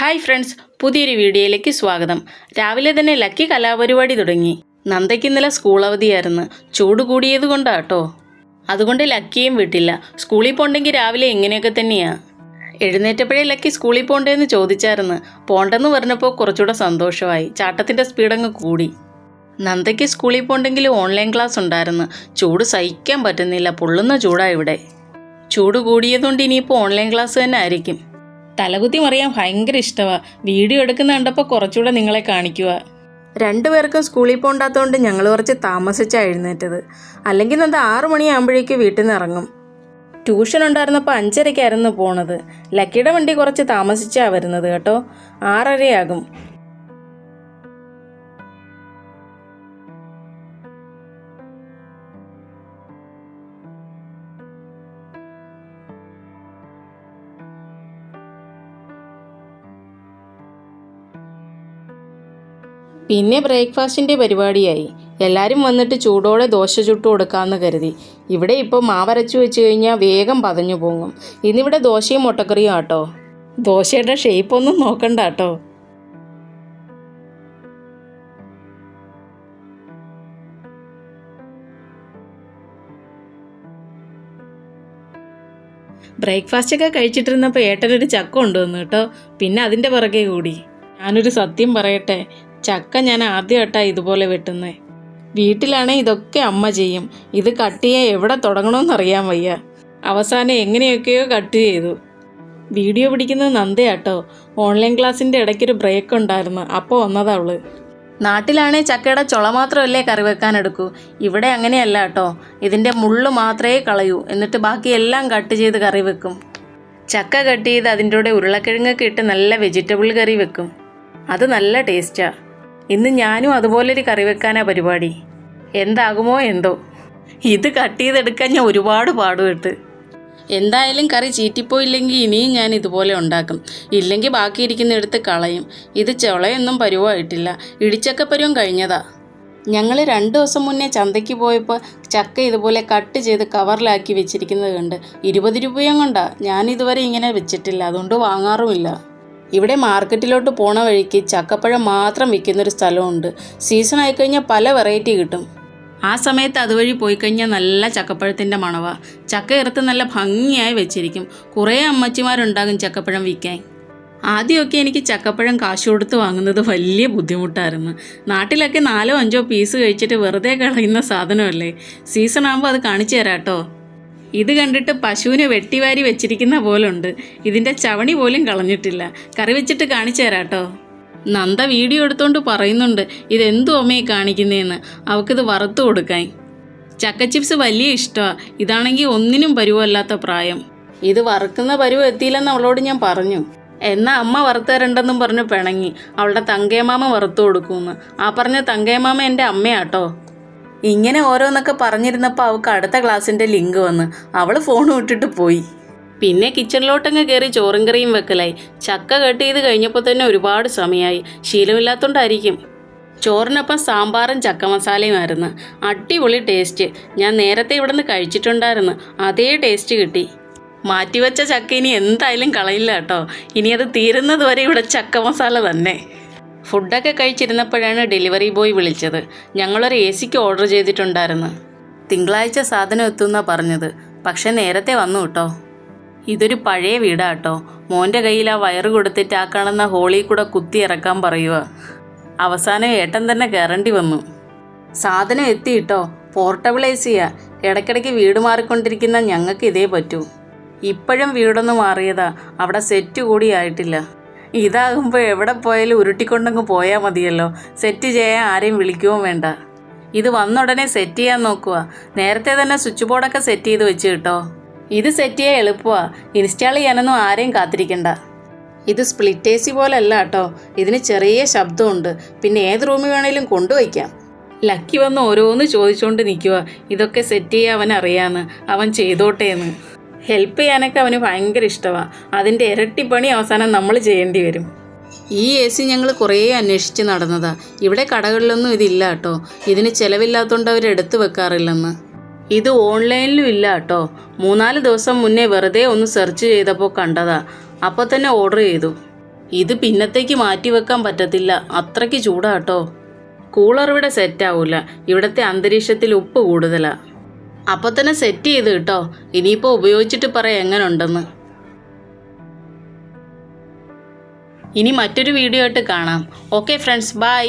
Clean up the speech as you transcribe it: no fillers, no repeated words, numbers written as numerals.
Hi friends, പുതിയൊരു വീഡിയോയിലേക്ക് സ്വാഗതം. രാവിലെ തന്നെ ലക്കി കലാപരിപാടി തുടങ്ങി. നന്ദയ്ക്ക് ഇന്നലെ സ്കൂൾ അവധിയായിരുന്നു. ചൂട് കൂടിയത് കൊണ്ടാട്ടോ. അതുകൊണ്ട് ലക്കിയും വിട്ടില്ല. സ്കൂളിൽ പോകണ്ടെങ്കിൽ രാവിലെ ഇങ്ങനെയൊക്കെ തന്നെയാണ്. എഴുന്നേറ്റപ്പോഴേ ലക്കി സ്കൂളിൽ പോകണ്ടേന്ന് ചോദിച്ചായിരുന്നു. പോണ്ടെന്ന് പറഞ്ഞപ്പോൾ കുറച്ചുകൂടെ സന്തോഷമായി. ചാട്ടത്തിൻ്റെ സ്പീഡങ്ങ് കൂടി. നന്ദയ്ക്ക് സ്കൂളിൽ പോകണ്ടെങ്കിൽ ഓൺലൈൻ ക്ലാസ് ഉണ്ടായിരുന്നു. ചൂട് സഹിക്കാൻ പറ്റുന്നില്ല. പൊള്ളുന്ന ചൂടാണ് ഇവിടെ. ചൂട് കൂടിയതുകൊണ്ട് ഇനിയിപ്പോൾ ഓൺലൈൻ ക്ലാസ് തന്നെ ആയിരിക്കും. തലകുത്തി മറിയാൻ ഭയങ്കര ഇഷ്ടമാണ്. വീഡിയോ എടുക്കുന്ന കണ്ടപ്പോൾ കുറച്ചുകൂടെ നിങ്ങളെ കാണിക്കുക. രണ്ടുപേർക്കും സ്കൂളിൽ പോകണ്ടാത്തതുകൊണ്ട് ഞങ്ങൾ കുറച്ച് താമസിച്ചാണ് എഴുന്നേറ്റത്. അല്ലെങ്കിൽ അത് 6 മണിയാകുമ്പോഴേക്കും വീട്ടിൽ നിന്ന് ഇറങ്ങും. ട്യൂഷൻ ഉണ്ടായിരുന്നപ്പോൾ 5:30-ക്കായിരുന്നു പോണത്. ലക്കിയുടെ വണ്ടി കുറച്ച് താമസിച്ചാണ് വരുന്നത് കേട്ടോ. 6:30 പിന്നെ ബ്രേക്ക്ഫാസ്റ്റിൻ്റെ പരിപാടിയായി. എല്ലാവരും വന്നിട്ട് ചൂടോടെ ദോശ ചുട്ടു കൊടുക്കാമെന്ന് കരുതി. ഇവിടെ ഇപ്പോൾ മാവരച്ചു വെച്ച് കഴിഞ്ഞാൽ വേഗം പതഞ്ഞു പോകും. ഇന്നിവിടെ ദോശയും മുട്ടക്കറിയും ആട്ടോ. ദോശയുടെ ഷേപ്പൊന്നും നോക്കണ്ട കേട്ടോ. ബ്രേക്ക്ഫാസ്റ്റൊക്കെ കഴിച്ചിട്ടിരുന്നപ്പോൾ ഏട്ടനൊരു ചക്ക കൊണ്ടുവന്നു കേട്ടോ. പിന്നെ അതിൻ്റെ പുറകെ കൂടി. ഞാനൊരു സത്യം പറയട്ടെ, ചക്ക ഞാൻ ആദ്യമായിട്ടാണ് ഇതുപോലെ വെട്ടുന്നത്. വീട്ടിലാണെങ്കിൽ ഇതൊക്കെ അമ്മ ചെയ്യും. ഇത് കട്ട് ചെയ്യാൻ എവിടെ തുടങ്ങണമെന്നറിയാൻ വയ്യ. അവസാനം എങ്ങനെയൊക്കെയോ കട്ട് ചെയ്തു. വീഡിയോ പിടിക്കുന്നത് നന്ദയാട്ടോ. ഓൺലൈൻ ക്ലാസ്സിൻ്റെ ഇടയ്ക്കൊരു ബ്രേക്ക് ഉണ്ടായിരുന്നു. അപ്പോൾ വന്നതാ അവള്. നാട്ടിലാണെങ്കിൽ ചക്കയുടെ ചുള മാത്രമല്ലേ കറി വെക്കാൻ എടുക്കൂ. ഇവിടെ അങ്ങനെയല്ല കേട്ടോ. ഇതിൻ്റെ മുള്ളു മാത്രമേ കളയൂ. എന്നിട്ട് ബാക്കി എല്ലാം കട്ട് ചെയ്ത് കറി വെക്കും. ചക്ക കട്ട് ചെയ്ത് അതിൻ്റെ കൂടെ ഉരുളക്കിഴങ്ങൊക്കെ ഇട്ട് നല്ല വെജിറ്റബിൾ കറി വെക്കും. അത് നല്ല ടേസ്റ്റാണ്. ഇന്ന് ഞാനും അതുപോലൊരു കറി വെക്കാനാണ് പരിപാടി. എന്താകുമോ എന്തോ. ഇത് കട്ട് ചെയ്തെടുക്കാൻ ഞാൻ ഒരുപാട് പാടുപെട്ട്. എന്തായാലും കറി ചീറ്റിപ്പോയില്ലെങ്കിൽ ഇനിയും ഞാൻ ഇതുപോലെ ഉണ്ടാക്കും. ഇല്ലെങ്കിൽ ബാക്കിയിരിക്കുന്നിടത്ത് കളയും. ഇത് ചുളയൊന്നും പരുവമായിട്ടില്ല. ഇടിച്ചക്ക പരുവം കഴിഞ്ഞതാ. ഞങ്ങൾ 2 ദിവസം മുന്നേ ചന്തയ്ക്ക് പോയപ്പോൾ ചക്ക ഇതുപോലെ കട്ട് ചെയ്ത് കവറിലാക്കി വെച്ചിരിക്കുന്നത് കണ്ട് 20 രൂപയും കൊണ്ടാണ്. ഞാനിതുവരെ ഇങ്ങനെ വെച്ചിട്ടില്ല. അതുകൊണ്ട് വാങ്ങാറുമില്ല. ഇവിടെ മാർക്കറ്റിലോട്ട് പോണ വഴിക്ക് ചക്കപ്പഴം മാത്രം വിൽക്കുന്നൊരു സ്ഥലമുണ്ട്. സീസൺ ആയിക്കഴിഞ്ഞാൽ പല വെറൈറ്റി കിട്ടും. ആ സമയത്ത് അതുവഴി പോയി കഴിഞ്ഞാൽ നല്ല ചക്കപ്പഴത്തിൻ്റെ മണവാ. ചക്ക ഇറുത്ത് നല്ല ഭംഗിയായി വെച്ചിരിക്കും. കുറേ അമ്മച്ചിമാരുണ്ടാകും ചക്കപ്പഴം വിൽക്കാൻ. ആദ്യമൊക്കെ എനിക്ക് ചക്കപ്പഴം കാശ് കൊടുത്ത് വാങ്ങുന്നത് വലിയ ബുദ്ധിമുട്ടായിരുന്നു. നാട്ടിലൊക്കെ 4-5 പീസ് കഴിച്ചിട്ട് വെറുതെ കളയുന്ന സാധനമല്ലേ. സീസൺ ആകുമ്പോൾ അത് കാണിച്ചു തരാം കേട്ടോ. ഇത് കണ്ടിട്ട് പശുവിനെ വെട്ടിവാരി വെച്ചിരിക്കുന്ന പോലുണ്ട്. ഇതിൻ്റെ ചവണി പോലും കളഞ്ഞിട്ടില്ല. കറി വെച്ചിട്ട് കാണിച്ചു തരാം കേട്ടോ. നന്ദ വീഡിയോ എടുത്തുകൊണ്ട് പറയുന്നുണ്ട് ഇതെന്തു അമ്മയെ കാണിക്കുന്നതെന്ന്. അവൾക്കിത് വറുത്ത് കൊടുക്കാൻ. ചക്ക ചിപ്സ് വലിയ ഇഷ്ടമാണ്. ഇതാണെങ്കിൽ ഒന്നിനും പരുവല്ലാത്ത പ്രായം. ഇത് വറുക്കുന്ന പരുവം എത്തിയില്ലെന്ന് അവളോട് ഞാൻ പറഞ്ഞു. എന്നാൽ അമ്മ വറുത്ത് തരണ്ടെന്നും പറഞ്ഞ് പിണങ്ങി. അവളുടെ തങ്കയമാമ വറുത്തു കൊടുക്കുമെന്ന്. ആ പറഞ്ഞ തങ്കയമാമ എൻ്റെ അമ്മയാട്ടോ. ഇങ്ങനെ ഓരോന്നൊക്കെ പറഞ്ഞിരുന്നപ്പോൾ അവൾക്ക് അടുത്ത ക്ലാസ്സിൻ്റെ ലിങ്ക് വന്ന്. അവൾ ഫോൺ വിട്ടിട്ട് പോയി. പിന്നെ കിച്ചണിലോട്ടങ്ങ് കയറി ചോറും കറിയും വെക്കലായി. ചക്ക കട്ട് ചെയ്ത് കഴിഞ്ഞപ്പോൾ തന്നെ ഒരുപാട് സമയമായി. ശീലമില്ലാത്തതുകൊണ്ടായിരിക്കും. ചോറിനൊപ്പം സാമ്പാറും ചക്ക മസാലയുമായിരുന്നു. അടിപൊളി ടേസ്റ്റ്. ഞാൻ നേരത്തെ ഇവിടെ നിന്ന് കഴിച്ചിട്ടുണ്ടായിരുന്നു. അതേ ടേസ്റ്റ് കിട്ടി. മാറ്റിവെച്ച ചക്ക ഇനി എന്തായാലും കളയില്ല കേട്ടോ. ഇനി അത് തീരുന്നത് വരെ ഇവിടെ ചക്ക മസാല തന്നെ. ഫുഡൊക്കെ കഴിച്ചിരുന്നപ്പോഴാണ് ഡെലിവറി ബോയ് വിളിച്ചത്. ഞങ്ങളൊരു AC ഓർഡർ ചെയ്തിട്ടുണ്ടായിരുന്നു. തിങ്കളാഴ്ച സാധനം എത്തുമെന്നാണ് പറഞ്ഞത്. പക്ഷെ നേരത്തെ വന്നു കേട്ടോ. ഇതൊരു പഴയ വീടാട്ടോ. മോൻ്റെ കയ്യിൽ ആ വയറ് കൊടുത്തിട്ട് ആ കാണുന്ന ഹോളിൽ കൂടെ കുത്തി ഇറക്കാൻ പറയുക. അവസാനം ഏട്ടൻ തന്നെ കയറേണ്ടി വന്നു. സാധനം എത്തി കേട്ടോ. പോർട്ടബിൾ AC-യാ. ഇടയ്ക്കിടയ്ക്ക് വീട് മാറിക്കൊണ്ടിരിക്കുന്ന ഞങ്ങൾക്ക് ഇതേ പറ്റൂ. ഇപ്പോഴും വീടൊന്ന് മാറിയതാ. അവിടെ സെറ്റ് കൂടി ആയിട്ടില്ല. ഇതാകുമ്പോൾ എവിടെ പോയാലും ഉരുട്ടിക്കൊണ്ടങ്ങ് പോയാൽ മതിയല്ലോ. സെറ്റ് ചെയ്യാൻ ആരെയും വിളിക്കുകയും വേണ്ട. ഇത് വന്ന ഉടനെ സെറ്റ് ചെയ്യാൻ നോക്കുക. നേരത്തെ തന്നെ സ്വിച്ച് ബോർഡൊക്കെ സെറ്റ് ചെയ്ത് വെച്ച് കേട്ടോ. ഇത് സെറ്റ് ചെയ്യാൻ എളുപ്പമാണ്. ഇൻസ്റ്റാൾ ചെയ്യാനൊന്നും ആരെയും കാത്തിരിക്കണ്ട. ഇത് സ്പ്ലിറ്റ് AC പോലല്ല കേട്ടോ. ഇതിന് ചെറിയ ശബ്ദമുണ്ട്. പിന്നെ ഏത് റൂമിൽ വേണേലും കൊണ്ടുവയ്ക്കാം. ലക്കി വന്ന് ഓരോന്ന് ചോദിച്ചുകൊണ്ട് നിൽക്കുക. ഇതൊക്കെ സെറ്റ് ചെയ്യാൻ അവനറിയാമെന്ന്. അവൻ ചെയ്തോട്ടേന്ന്. ഹെൽപ്പ് ചെയ്യാനൊക്കെ അവന് ഭയങ്കര ഇഷ്ടമാണ്. അതിൻ്റെ ഇരട്ടിപ്പണി അവസാനം നമ്മൾ ചെയ്യേണ്ടി വരും. ഈ AC ഞങ്ങൾ കുറേ അന്വേഷിച്ച് നടന്നതാണ്. ഇവിടെ കടകളിലൊന്നും ഇതില്ല കേട്ടോ. ഇതിന് ചിലവില്ലാത്തതുകൊണ്ട് അവർ എടുത്തു വെക്കാറില്ലെന്ന്. ഇത് ഓൺലൈനിലും ഇല്ല കേട്ടോ. 3-4 ദിവസം മുന്നേ വെറുതെ ഒന്ന് സെർച്ച് ചെയ്തപ്പോൾ കണ്ടതാ. അപ്പോൾ തന്നെ ഓർഡർ ചെയ്തു. ഇത് പിന്നത്തേക്ക് മാറ്റി വെക്കാൻ പറ്റത്തില്ല, അത്രയ്ക്ക് ചൂടാട്ടോ. കൂളർ ഇവിടെ സെറ്റാവൂല, ഇവിടുത്തെ അന്തരീക്ഷത്തിൽ ഉപ്പ് കൂടുതലാണ്. അപ്പോൾ തന്നെ സെറ്റ് ചെയ്ത് കേട്ടോ. ഇനിയിപ്പോൾ ഉപയോഗിച്ചിട്ട് പറയാം എങ്ങനെ ഉണ്ടെന്ന്. ഇനി മറ്റൊരു വീഡിയോ ആയിട്ട് കാണാം. Okay friends, by.